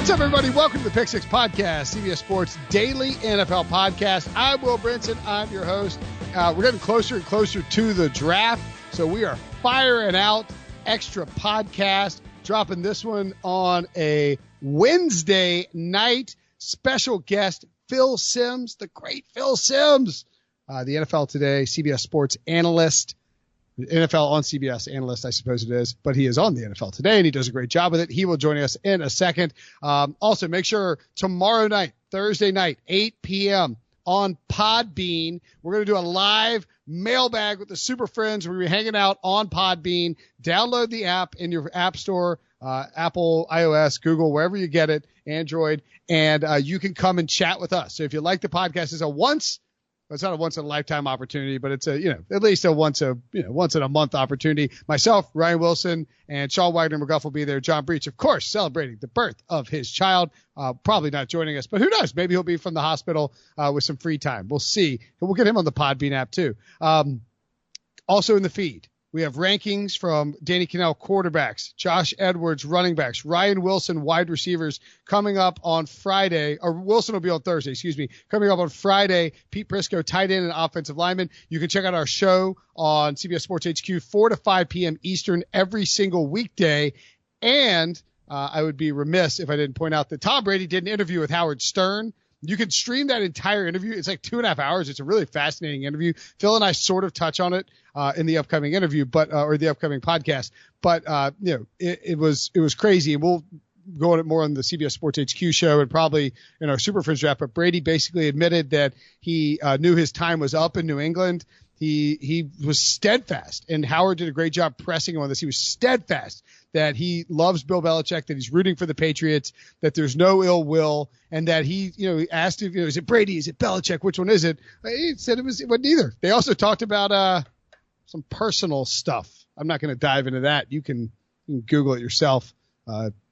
What's up, everybody? Welcome to the Pick Six Podcast, CBS Sports Daily NFL Podcast. I'm Will Brinson. I'm your host. We're getting closer and closer to the draft, so we are firing out extra podcast, dropping this one on a Wednesday night. Special guest, Phil Simms, the great Phil Simms, the NFL Today CBS Sports analyst. NFL on CBS analyst, I suppose it is, but he is on the NFL Today, and he does a great job with it. He will join us in a second. Also, make sure tomorrow night, Thursday night, 8 p.m. on Podbean, we're going to do a live mailbag with the Super Friends. We're going to be hanging out on Podbean. Download the app in your app store, Apple, iOS, Google, wherever you get it, Android, and you can come and chat with us. So if you like the podcast, it's not a once in a lifetime opportunity, but it's at least a once in a month opportunity. Myself, Ryan Wilson, and Sean Wagner McGuff will be there. John Breach, of course, celebrating the birth of his child. Probably not joining us, but who knows? Maybe he'll be from the hospital with some free time. We'll see. We'll get him on the Podbean app too. Also in the feed, we have rankings from Danny Cannell quarterbacks, Josh Edwards running backs, Ryan Wilson wide receivers coming up on Friday, or Wilson will be on Thursday, coming up on Friday, Pete Prisco, tight end and offensive lineman. You can check out our show on CBS Sports HQ, 4 to 5 p.m. Eastern every single weekday. And I would be remiss if I didn't point out that Tom Brady did an interview with Howard Stern. You can stream that entire interview. It's like 2.5 hours. It's a really fascinating interview. Phil and I sort of touch on it in the upcoming interview, or the upcoming podcast. But it was crazy. And we'll go on it more on the CBS Sports HQ show and probably in our Super Friends draft. But Brady basically admitted that he knew his time was up in New England. He was steadfast, and Howard did a great job pressing him on this. He was steadfast that he loves Bill Belichick, that he's rooting for the Patriots, that there's no ill will, and that he asked if, is it Brady, is it Belichick, which one is it? He said it wasn't either. They also talked about some personal stuff. I'm not going to dive into that. You can Google it yourself,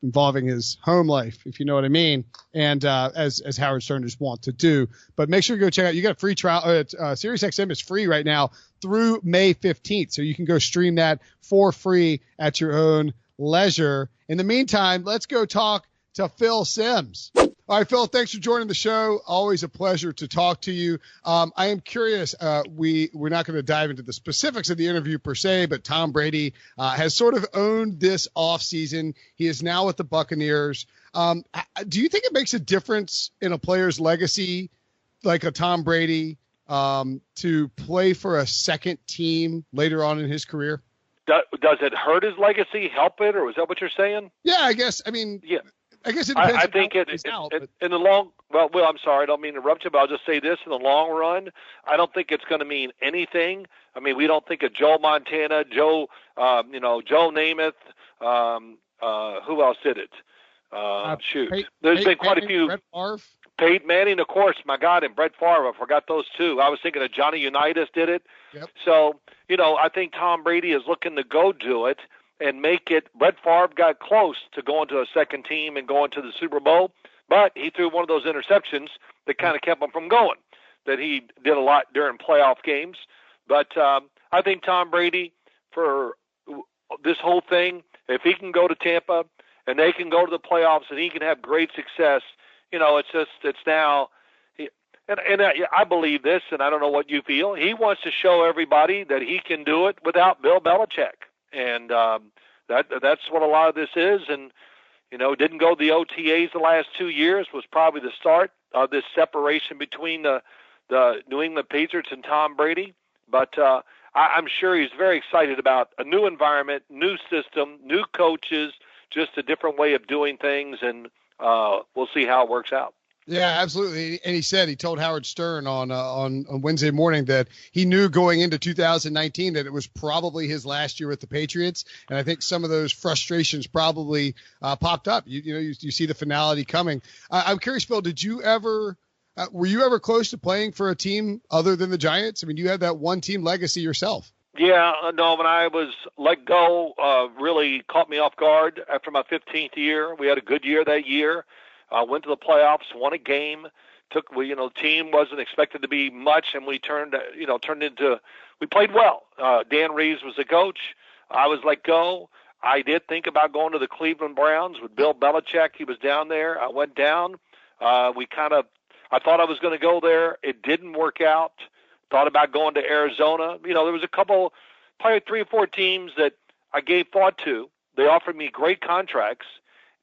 involving his home life, if you know what I mean, and as Howard Stern just want to do. But make sure you go check out. You got a free trial. SiriusXM is free right now through May 15th, so you can go stream that for free at your own leisure. In the meantime, let's go talk to Phil Simms. All right, Phil, thanks for joining the show. Always a pleasure to talk to you. I am curious. We're not going to dive into the specifics of the interview per se, but Tom Brady has sort of owned this offseason. He is now with the Buccaneers. Do you think it makes a difference in a player's legacy, like a Tom Brady, to play for a second team later on in his career? Does it hurt his legacy, help it, or is that what you're saying? Yeah, I guess. I mean, yeah. I guess it depends. I think in the long. Well, I'm sorry, I don't mean to interrupt you, but I'll just say this: in the long run, I don't think it's going to mean anything. I mean, we don't think of Joe Montana, Joe Namath. Who else did it? There's been quite a few. Brett Favre. Peyton Manning, of course, my God, and Brett Favre. I forgot those two. I was thinking of Johnny Unitas did it. Yep. So, I think Tom Brady is looking to go do it and make it. Brett Favre got close to going to a second team and going to the Super Bowl, but he threw one of those interceptions that kind of kept him from going, that he did a lot during playoff games. But I think Tom Brady, for this whole thing, if he can go to Tampa and they can go to the playoffs and he can have great success, it's now. And I believe this, and I don't know what you feel. He wants to show everybody that he can do it without Bill Belichick. And that's what a lot of this is. And, didn't go to the OTAs the last 2 years, was probably the start of this separation between the New England Patriots and Tom Brady. But I'm sure he's very excited about a new environment, new system, new coaches, just a different way of doing things. And we'll see how it works out. Yeah, absolutely. And he told Howard Stern on Wednesday morning that he knew going into 2019 that it was probably his last year with the Patriots. And I think some of those frustrations probably popped up. You see the finality coming. I'm curious, Phil, were you ever close to playing for a team other than the Giants? I mean, you had that one team legacy yourself. Yeah, no, when I was let go, really caught me off guard after my 15th year. We had a good year that year. Went to the playoffs, won a game. The team wasn't expected to be much, and we turned into. We played well. Dan Reeves was the coach. I was let go. I did think about going to the Cleveland Browns with Bill Belichick. He was down there. I went down. I thought I was going to go there. It didn't work out. Thought about going to Arizona. There was a couple, probably 3 or 4 teams that I gave thought to. They offered me great contracts,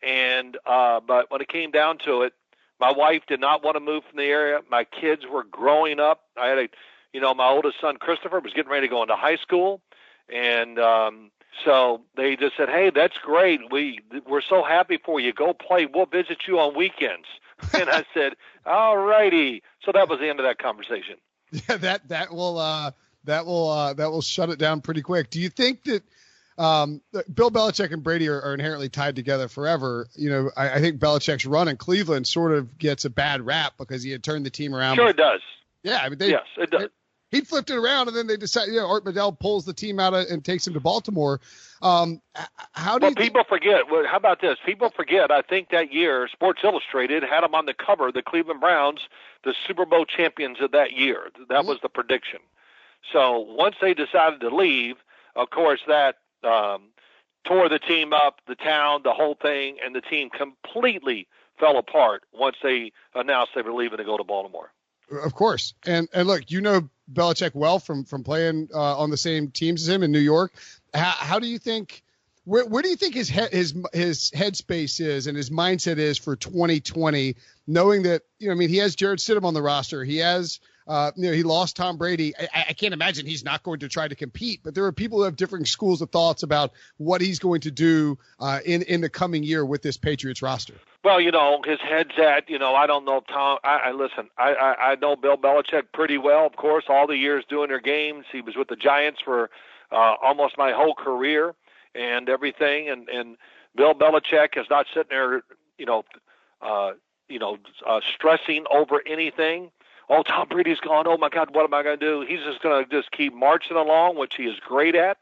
but when it came down to it, my wife did not want to move from the area. My kids were growing up. I had my oldest son, Christopher, was getting ready to go into high school. And so they just said, hey, that's great. We're so happy for you. Go play. We'll visit you on weekends. And I said, all righty. So that was the end of that conversation. Yeah, that will shut it down pretty quick. Do you think that Bill Belichick and Brady are inherently tied together forever? I think Belichick's run in Cleveland sort of gets a bad rap because he had turned the team around. Sure, it does. Yeah, I mean, yes, it does. He flipped it around, and then they decided, Art Modell pulls the team out and takes him to Baltimore. People forget. How about this? People forget. I think that year, Sports Illustrated had them on the cover, the Cleveland Browns, the Super Bowl champions of that year. That was the prediction. So once they decided to leave, of course, that tore the team up, the town, the whole thing, and the team completely fell apart once they announced they were leaving to go to Baltimore. Of course. And look, Belichick well from playing on the same teams as him in New York. How do you think where do you think his headspace is and his mindset is for 2020, knowing that he has Jarrett Stidham on the roster, he has he lost Tom Brady. I can't imagine he's not going to try to compete, but there are people who have different schools of thoughts about what he's going to do in the coming year with this Patriots roster. Well, his head's at, I don't know Tom. Listen, I know Bill Belichick pretty well, of course, all the years doing their games. He was with the Giants for almost my whole career and everything. And Bill Belichick is not sitting there, stressing over anything. Oh, Tom Brady's gone. Oh, my God, what am I going to do? He's just going to just keep marching along, which he is great at.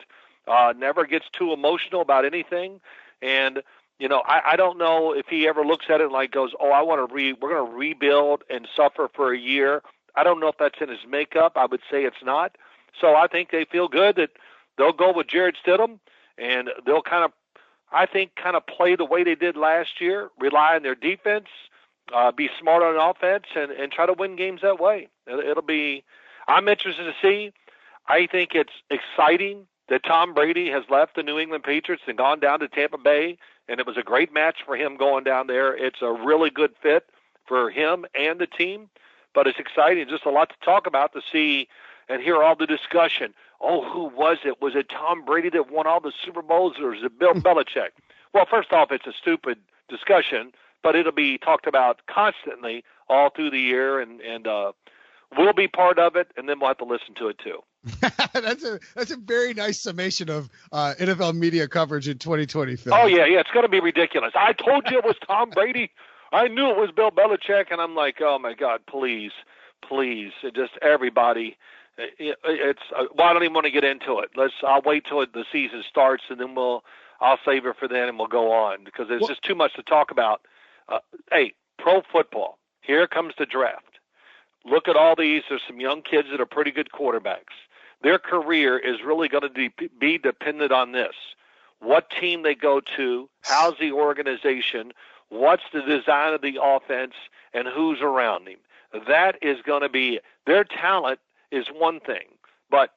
Never gets too emotional about anything. And, I don't know if he ever looks at it and goes, oh, we're going to rebuild and suffer for a year. I don't know if that's in his makeup. I would say it's not. So I think they feel good that they'll go with Jarrett Stidham, and they'll kind of play the way they did last year, rely on their defense, be smart on offense, and try to win games that way. I'm interested to see. I think it's exciting that Tom Brady has left the New England Patriots and gone down to Tampa Bay, and it was a great match for him going down there. It's a really good fit for him and the team, but it's exciting. Just a lot to talk about, to see and hear all the discussion. Oh, who was it? Was it Tom Brady that won all the Super Bowls, or is it Bill Belichick? Well, first off, it's a stupid discussion, but it'll be talked about constantly all through the year, and we'll be part of it, and then we'll have to listen to it too. That's a very nice summation of NFL media coverage in 2020, Phil. Oh, yeah, it's going to be ridiculous. I told you it was Tom Brady. I knew it was Bill Belichick, and I'm like, oh, my God, please. Just everybody. I don't even want to get into it. I'll wait till the season starts, and then I'll save it for then, and we'll go on, because there's just too much to talk about. Hey, pro football. Here comes the draft. Look at all these. There's some young kids that are pretty good quarterbacks. Their career is really going to be dependent on this. What team they go to, how's the organization, what's the design of the offense, and who's around him. That is going to be – their talent is one thing, but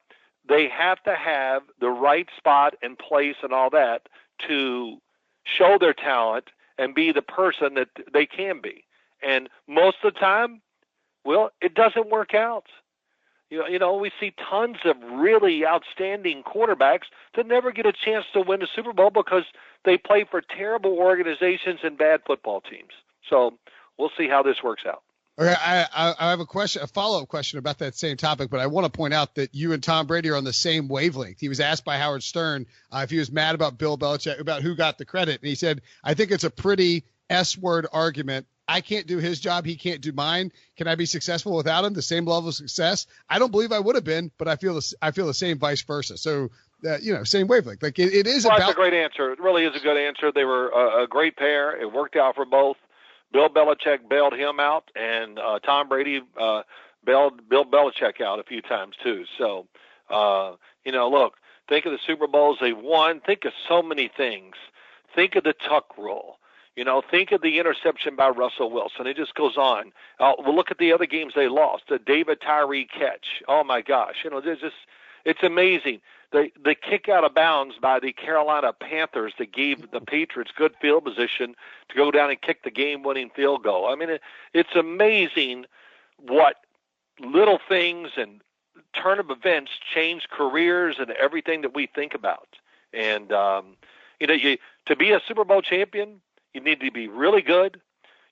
they have to have the right spot and place and all that to show their talent and be the person that they can be. And most of the time, well, it doesn't work out. We see tons of really outstanding quarterbacks that never get a chance to win a Super Bowl because they play for terrible organizations and bad football teams. So we'll see how this works out. Okay, I have a follow-up question about that same topic, but I want to point out that you and Tom Brady are on the same wavelength. He was asked by Howard Stern if he was mad about Bill Belichick, about who got the credit, and he said, I think it's a pretty S-word argument. I can't do his job. He can't do mine. Can I be successful without him? The same level of success? I don't believe I would have been, but I feel the same vice versa. So, same wavelength. Like it is well, about. That's a great answer. It really is a good answer. They were a great pair. It worked out for both. Bill Belichick bailed him out, and Tom Brady bailed Bill Belichick out a few times too. So, look, Think of the Super Bowls they've won. Think of so many things. Think of the tuck rule. Think of the interception by Russell Wilson. It just goes on. We'll look at the other games they lost. The David Tyree catch. Oh my gosh! It's amazing. The kick out of bounds by the Carolina Panthers that gave the Patriots good field position to go down and kick the game-winning field goal. I mean, it's amazing what little things and turn of events change careers and everything that we think about. And to be a Super Bowl champion, you need to be really good.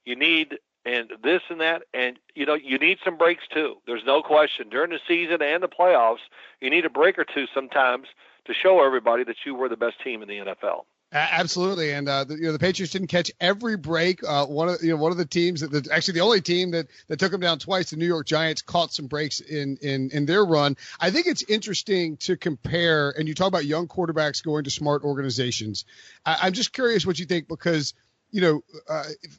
You need and this and that, and you need some breaks too. There's no question. During the season and the playoffs, you need a break or two sometimes to show everybody that you were the best team in the NFL. Absolutely, and the Patriots didn't catch every break. One of the teams actually the only team that took them down twice, the New York Giants, caught some breaks in their run. I think it's interesting to compare, and you talk about young quarterbacks going to smart organizations. I'm just curious what you think, because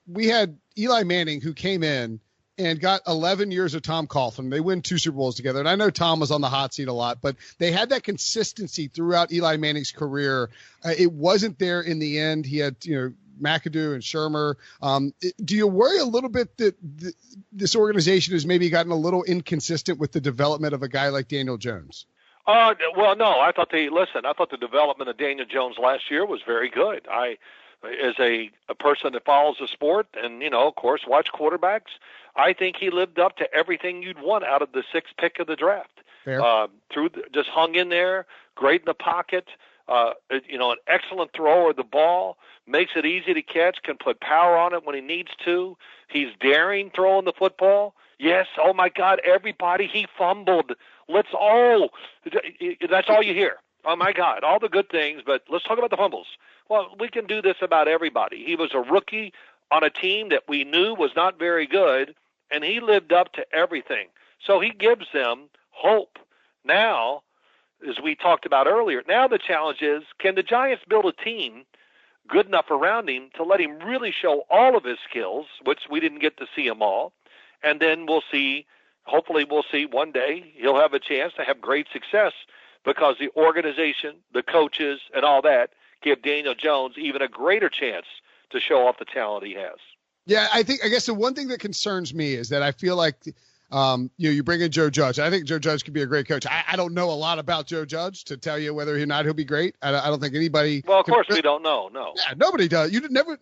we had Eli Manning, who came in and got 11 years of Tom Coughlin. They win 2 Super Bowls together. And I know Tom was on the hot seat a lot, but they had that consistency throughout Eli Manning's career. It wasn't there in the end. He had, McAdoo and Shermer. Do you worry a little bit that this organization has maybe gotten a little inconsistent with the development of a guy like Daniel Jones? Well, no. I thought the development of Daniel Jones last year was very good. As a person that follows the sport and, of course, watch quarterbacks, I think he lived up to everything you'd want out of the 6th pick of the draft. Just hung in there, great in the pocket, an excellent thrower of the ball, makes it easy to catch, can put power on it when he needs to. He's daring throwing the football. Yes, oh my God, everybody, he fumbled. That's all you hear. Oh my God, all the good things, but let's talk about the fumbles. Well, we can do this about everybody. He was a rookie on a team that we knew was not very good, and he lived up to everything. So he gives them hope. Now, as we talked about earlier, now the challenge is, can the Giants build a team good enough around him to let him really show all of his skills, which we didn't get to see them all, and then hopefully we'll see one day he'll have a chance to have great success because the organization, the coaches, and all that give Daniel Jones even a greater chance to show off the talent he has. Yeah, I guess the one thing that concerns me is that I feel like, you bring in Joe Judge. I think Joe Judge could be a great coach. I don't know a lot about Joe Judge to tell you whether or not he'll be great. I don't think anybody. Well, of course we don't know. No. Yeah, nobody does.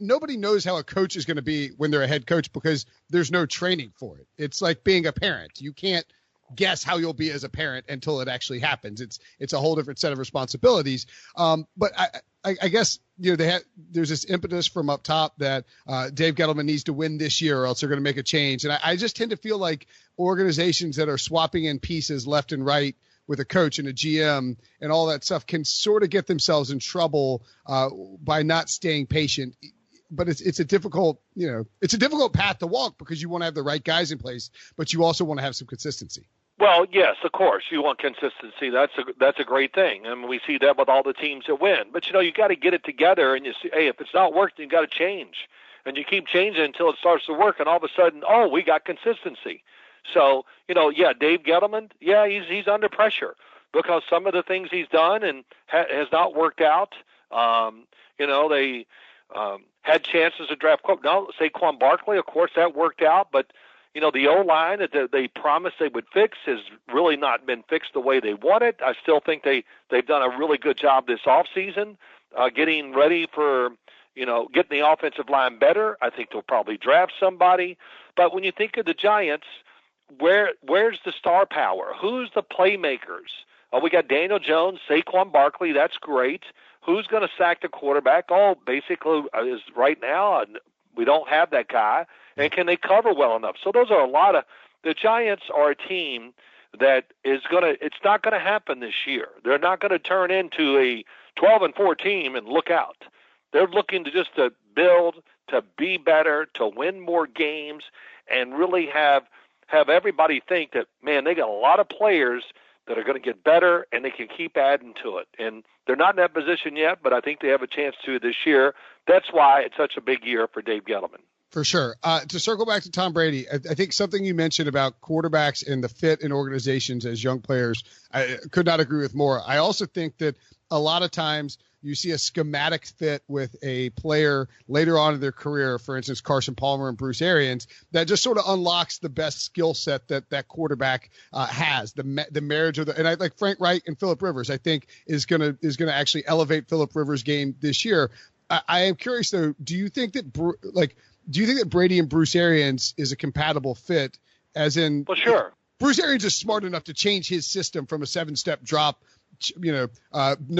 Nobody knows how a coach is going to be when they're a head coach because there's no training for it. It's like being a parent. You can't guess how you'll be as a parent until it actually happens. It's a whole different set of responsibilities. But I guess there's this impetus from up top that Dave Gettleman needs to win this year or else they're going to make a change. And I just tend to feel like organizations that are swapping in pieces left and right with a coach and a GM and all that stuff can sort of get themselves in trouble by not staying patient. But it's a difficult path to walk because you want to have the right guys in place, but you also want to have some consistency. Well, yes, of course, you want consistency. That's a great thing, and we see that with all the teams that win. But you got to get it together, and you see, hey, if it's not working, you got to change, and you keep changing until it starts to work, and all of a sudden, we got consistency. So Dave Gettleman, he's under pressure because some of the things he's done and has not worked out. They had chances to draft Saquon Barkley. Of course, that worked out, but the O-line that they promised they would fix has really not been fixed the way they wanted. I still think they've done a really good job this offseason getting ready for, getting the offensive line better. I think they'll probably draft somebody. But when you think of the Giants, where's the star power? Who's the playmakers? We got Daniel Jones, Saquon Barkley. That's great. Who's going to sack the quarterback? Basically, is right now we don't have that guy. And can they cover well enough? So those are the Giants are a team that it's not going to happen this year. They're not going to turn into a 12-4 team and look out. They're looking to build, to be better, to win more games, and really have everybody think that, man, they got a lot of players that are going to get better and they can keep adding to it. And they're not in that position yet, but I think they have a chance to this year. That's why it's such a big year for Dave Gettleman. For sure. To circle back to Tom Brady, I think something you mentioned about quarterbacks and the fit in organizations as young players, I could not agree with more. I also think that a lot of times you see a schematic fit with a player later on in their career, for instance, Carson Palmer and Bruce Arians, that just sort of unlocks the best skill set that quarterback has. The marriage of and I like Frank Reich and Phillip Rivers, I think is gonna actually elevate Phillip Rivers' game this year. I am curious though, do you think that Brady and Bruce Arians is a compatible fit? As in, well, sure. Bruce Arians is smart enough to change his system from a 7-step drop, no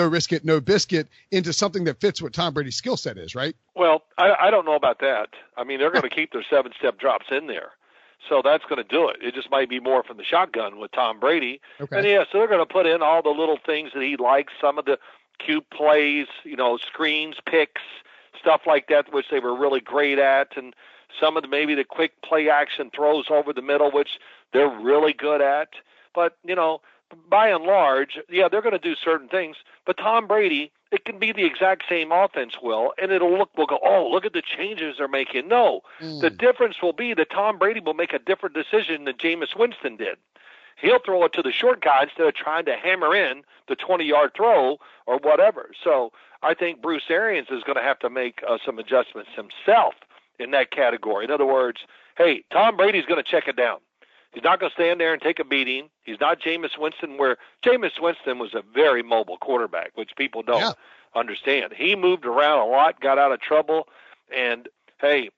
risk it, no biscuit, into something that fits what Tom Brady's skill set is, right? Well, I don't know about that. I mean, they're going to keep their 7-step drops in there. So that's going to do it. It just might be more from the shotgun with Tom Brady. Okay. And, so they're going to put in all the little things that he likes, some of the cute plays, screens, picks, stuff like that, which they were really great at, and some of maybe the quick play action throws over the middle, which they're really good at. But, by and large, they're going to do certain things. But Tom Brady, it can be the exact same offense, we'll go, oh, look at the changes they're making. No, the difference will be that Tom Brady will make a different decision than Jameis Winston did. He'll throw it to the short guy instead of trying to hammer in the 20-yard throw or whatever. So I think Bruce Arians is going to have to make some adjustments himself in that category. In other words, hey, Tom Brady's going to check it down. He's not going to stand there and take a beating. He's not Jameis Winston, where Jameis Winston was a very mobile quarterback, which people don't understand. He moved around a lot, got out of trouble, and, hey,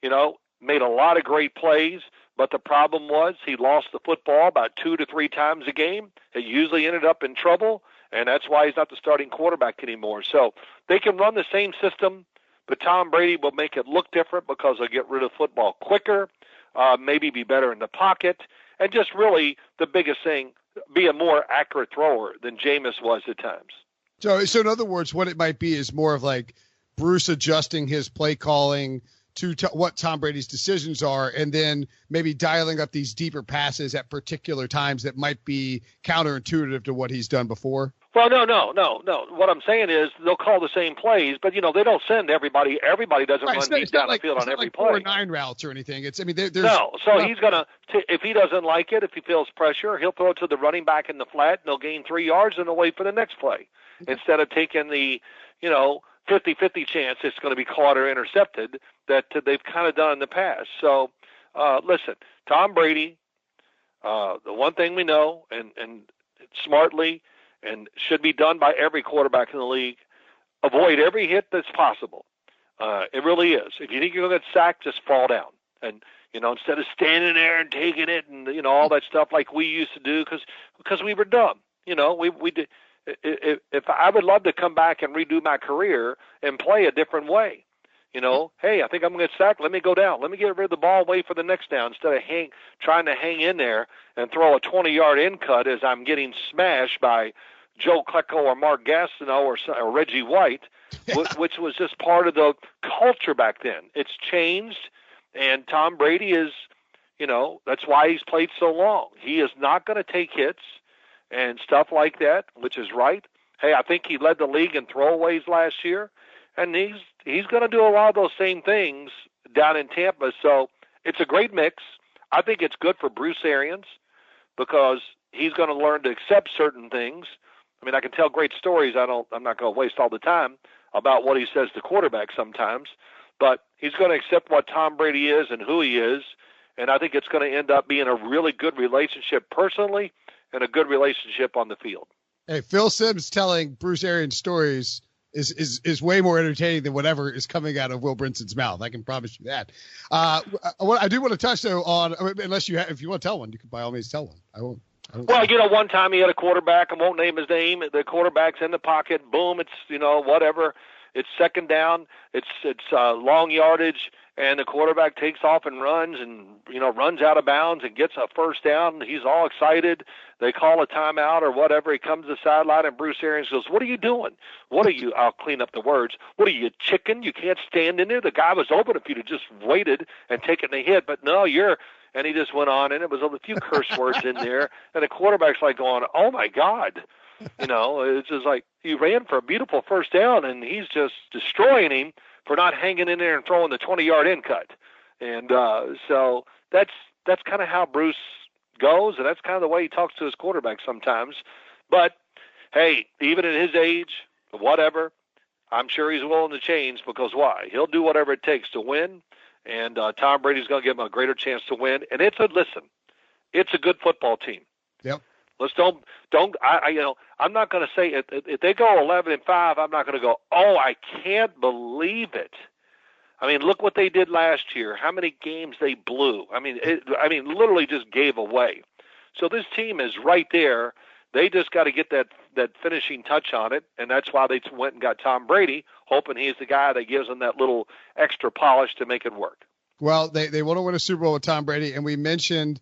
made a lot of great plays. But the problem was he lost the football about 2 to 3 times a game. It usually ended up in trouble, and that's why he's not the starting quarterback anymore. So they can run the same system, but Tom Brady will make it look different because they'll get rid of football quicker, maybe be better in the pocket, and just really the biggest thing, be a more accurate thrower than Jameis was at times. So in other words, what it might be is more of like Bruce adjusting his play calling to what Tom Brady's decisions are, and then maybe dialing up these deeper passes at particular times that might be counterintuitive to what he's done before? Well, no. What I'm saying is they'll call the same plays, but, they don't send everybody. Everybody doesn't run deep down the field on every play. 4 or 9 routes or anything. There's no. So he's going to, if he doesn't like it, if he feels pressure, he'll throw it to the running back in the flat, and they'll gain 3 yards, and they'll wait for the next play. Instead of taking the, 50-50 chance it's going to be caught or intercepted that they've kind of done in the past. So, listen, Tom Brady, the one thing we know, and smartly, and should be done by every quarterback in the league, avoid every hit that's possible. It really is. If you think you're going to get sacked, just fall down. And, instead of standing there and taking it and, all that stuff like we used to do because we were dumb. We did. If I would love to come back and redo my career and play a different way, hey, I think I'm going to get sacked. Let me go down. Let me get rid of the ball, wait for the next down instead of trying to hang in there and throw a 20-yard in cut as I'm getting smashed by Joe Klecko or Mark Gastineau or Reggie White, which was just part of the culture back then. It's changed, and Tom Brady is, that's why he's played so long. He is not going to take hits and stuff like that, which is right. Hey, I think he led the league in throwaways last year, and he's going to do a lot of those same things down in Tampa. So it's a great mix. I think it's good for Bruce Arians because he's going to learn to accept certain things. I mean, I can tell great stories. I'm not going to waste all the time about what he says to quarterbacks sometimes, but he's going to accept what Tom Brady is and who he is, and I think it's going to end up being a really good relationship personally and a good relationship on the field. Hey, Phil Simms telling Bruce Arians stories is way more entertaining than whatever is coming out of Will Brinson's mouth. I can promise you that. I do want to touch though on, if you want to tell one, you can by all means tell one. I won't. Well, one time he had a quarterback. I won't name his name. The quarterback's in the pocket. Boom. It's whatever. It's second down. It's long yardage. And the quarterback takes off and runs runs out of bounds and gets a first down. He's all excited. They call a timeout or whatever. He comes to the sideline, and Bruce Arians goes, "What are you doing? What are you?" I'll clean up the words. "What are you, chicken? You can't stand in there. The guy was open if you'd have just waited and taken the hit. But no, you're." And he just went on, and it was a few curse words in there. And the quarterback's like going, "Oh my God." It's just like he ran for a beautiful first down, and he's just destroying him for not hanging in there and throwing the 20-yard in cut. And so that's kind of how Bruce goes, and that's kind of the way he talks to his quarterback sometimes. But hey, even at his age, whatever, I'm sure he's willing to change, because why? He'll do whatever it takes to win, and Tom Brady's going to give him a greater chance to win. And it's a good football team. Yep. Let's don't. I'm not going to say if they go 11-5, I'm not going to go, oh, I can't believe it. I mean, look what they did last year. How many games they blew. I mean, literally just gave away. So this team is right there. They just got to get that finishing touch on it, and that's why they went and got Tom Brady, hoping he's the guy that gives them that little extra polish to make it work. Well, they want to win a Super Bowl with Tom Brady, and we mentioned,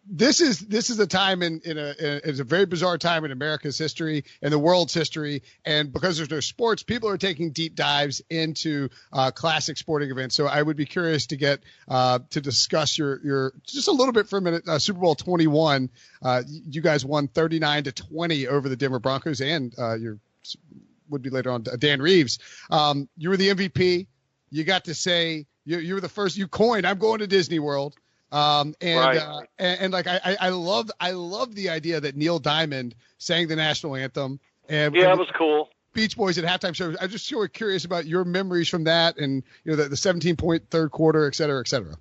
this is a time it's a very bizarre time in America's history and the world's history, and because there's no sports, people are taking deep dives into classic sporting events. So I would be curious to get to discuss your just a little bit for a minute. Super Bowl 21, you guys won 39-20 over the Denver Broncos, and your would be later on Dan Reeves. You were the MVP. You got to say you were the first. You coined, "I'm going to Disney World," and like I love the idea that Neil Diamond sang the national anthem. And yeah, it was cool. Beach Boys at halftime show. I'm just sort of curious about your memories from that, and the 17-point third quarter, et cetera, et cetera.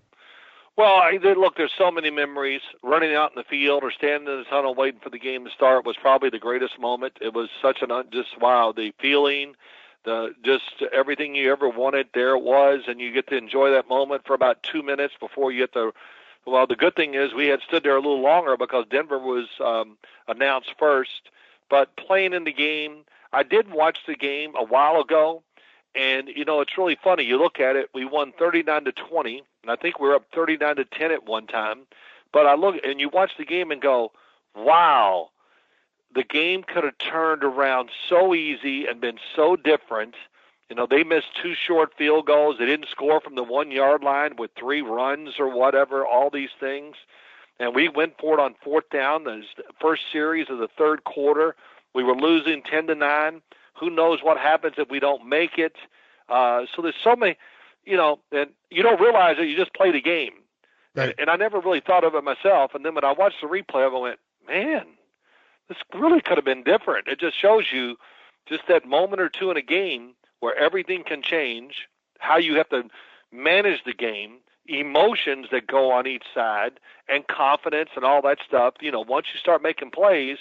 Well, look, there's so many memories. Running out in the field or standing in the tunnel waiting for the game to start was probably the greatest moment. It was such just wow, the feeling. Just everything you ever wanted, there it was, and you get to enjoy that moment for about 2 minutes before you get the. Well, the good thing is we had stood there a little longer because Denver was announced first. But playing in the game, I did watch the game a while ago, and it's really funny. You look at it, we won 39-20, and I think we were up 39-10 at one time. But I look and you watch the game and go, wow. The game could have turned around so easy and been so different. They missed 2 short field goals. They didn't score from the 1-yard line with 3 runs or whatever, all these things. And we went for it on 4th down, the first series of the third quarter. We were losing 10-9. Who knows what happens if we don't make it? So there's so many, and you don't realize that you just play the game. Right. And I never really thought of it myself. And then when I watched the replay, I went, man, this really could have been different. It just shows you just that moment or two in a game where everything can change, how you have to manage the game, emotions that go on each side, and confidence and all that stuff. Once you start making plays,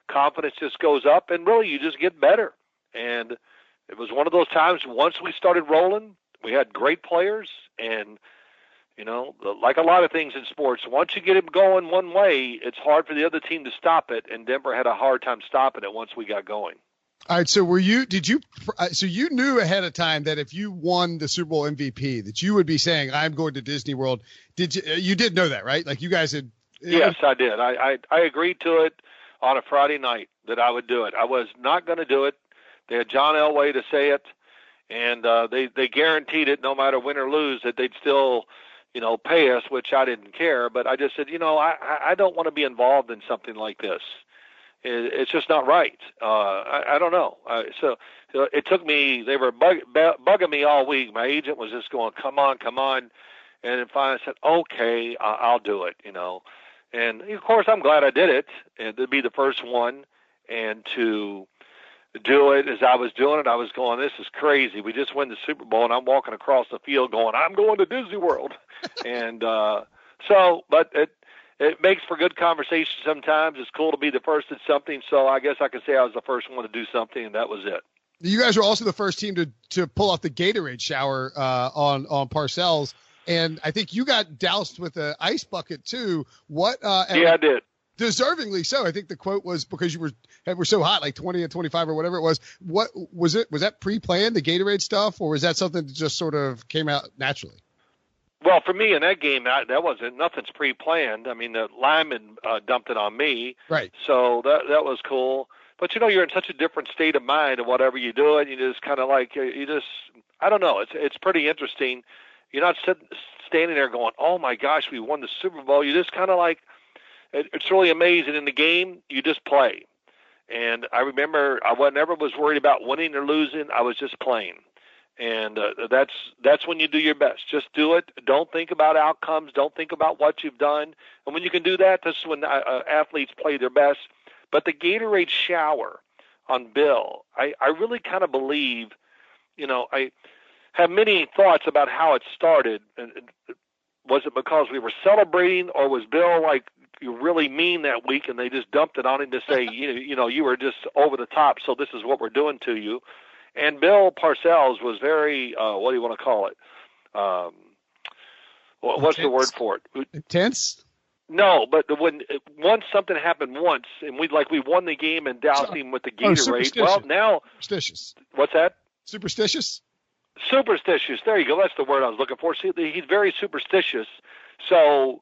confidence just goes up, and really you just get better. And it was one of those times, once we started rolling, we had great players, and like a lot of things in sports, once you get it going one way, it's hard for the other team to stop it, and Denver had a hard time stopping it once we got going. All right, so you knew ahead of time that if you won the Super Bowl MVP that you would be saying, I'm going to Disney World. You did know that, right? Like you guys had. Yes, I did. I agreed to it on a Friday night that I would do it. I was not going to do it. They had John Elway to say it, and they guaranteed it no matter win or lose that they'd still pay us, which I didn't care. But I just said, I don't want to be involved in something like this. It's just not right. I don't know. So it took me, they were bugging me all week. My agent was just going, come on. And then finally I said, okay, I'll do it, And, of course, I'm glad I did it, and to be the first one, and to do it as I was doing it, I was going, this is crazy. We just won the Super Bowl, and I'm walking across the field going, I'm going to Disney World. And but it makes for good conversation sometimes. It's cool to be the first at something, so I guess I could say I was the first one to do something, and that was it. You guys were also the first team to pull off the Gatorade shower on Parcells, and I think you got doused with an ice bucket too. Yeah, I did. Deservingly so. I think the quote was because you were so hot, like 20 and 25 or whatever it was. What was it? Was that pre-planned, the Gatorade stuff, or was that something that just sort of came out naturally? Well, for me in that game, that wasn't nothing's pre-planned. I mean, the lineman dumped it on me, right? So that was cool. But you're in such a different state of mind, and whatever you do, and you just kind of like I don't know. It's pretty interesting. You're not standing there going, "Oh my gosh, we won the Super Bowl." You just kind of like. It's really amazing. In the game, you just play. And I remember I never was worried about winning or losing. I was just playing. And that's when you do your best. Just do it. Don't think about outcomes. Don't think about what you've done. And when you can do that, this is when athletes play their best. But the Gatorade shower on Bill, I really kind of believe, I have many thoughts about how it started. Was it because we were celebrating, or was Bill like you really mean that week and they just dumped it on him to say, you were just over the top, so this is what we're doing to you? And Bill Parcells was very, what do you want to call it? What's the word for it? Intense? No, but once something happened once, and we won the game and doused him with the Gatorade. Well, now superstitious. What's that? Superstitious. Superstitious. There you go. That's the word I was looking for. See, he's very superstitious. So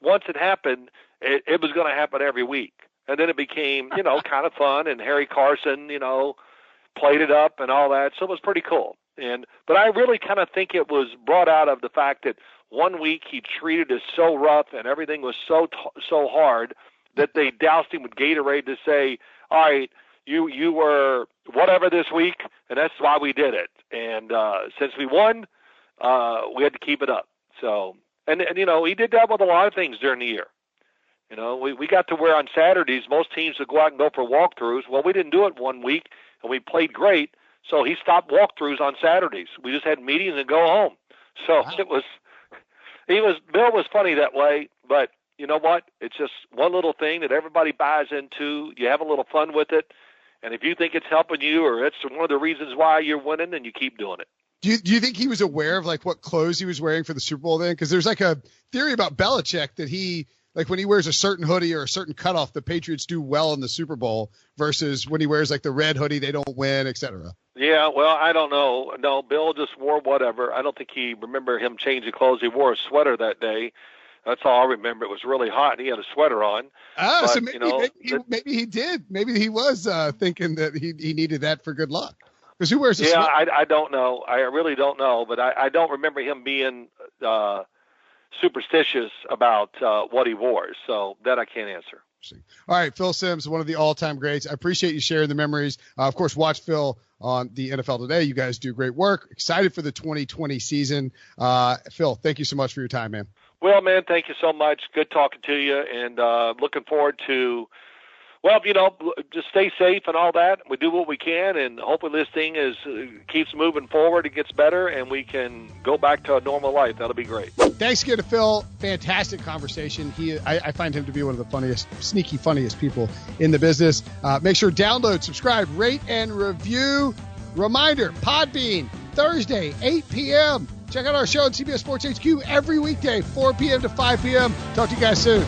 once it happened, it was going to happen every week, and then it became kind of fun. And Harry Carson, played it up and all that. So it was pretty cool. But I really kind of think it was brought out of the fact that one week he treated us so rough and everything was so hard that they doused him with Gatorade to say, all right, you were whatever this week, and that's why we did it. And since we won, we had to keep it up. So, and he did that with a lot of things during the year. We got to where on Saturdays most teams would go out and go for walkthroughs. Well, we didn't do it one week, and we played great, so he stopped walkthroughs on Saturdays. We just had meetings and go home. So wow. Bill was funny that way, but you know what? It's just one little thing that everybody buys into. You have a little fun with it, and if you think it's helping you or it's one of the reasons why you're winning, then you keep doing it. Do you think he was aware of what clothes he was wearing for the Super Bowl then? Because there's a theory about Belichick that he when he wears a certain hoodie or a certain cutoff, the Patriots do well in the Super Bowl versus when he wears the red hoodie, they don't win, etc. Yeah, well, I don't know. No, Bill just wore whatever. I don't think he remember him changing clothes. He wore a sweater that day. That's all I remember. It was really hot, and he had a sweater on. So maybe he did. Maybe he was thinking that he needed that for good luck. Because who wears a sweater? I don't know. I really don't know. But I don't remember him being superstitious about what he wore. So that I can't answer. All right, Phil Simms, one of the all-time greats. I appreciate you sharing the memories. Of course, watch Phil on the NFL Today. You guys do great work. Excited for the 2020 season. Phil, thank you so much for your time, man. Well, man, thank you so much. Good talking to you, and looking forward to, just stay safe and all that. We do what we can, and hopefully this thing keeps moving forward. It gets better, and we can go back to a normal life. That'll be great. Thanks again to Phil. Fantastic conversation. I find him to be one of the funniest people in the business. Make sure download, subscribe, rate, and review. Reminder, Podbean, Thursday, 8 p.m. Check out our show at CBS Sports HQ every weekday, 4 p.m. to 5 p.m. Talk to you guys soon.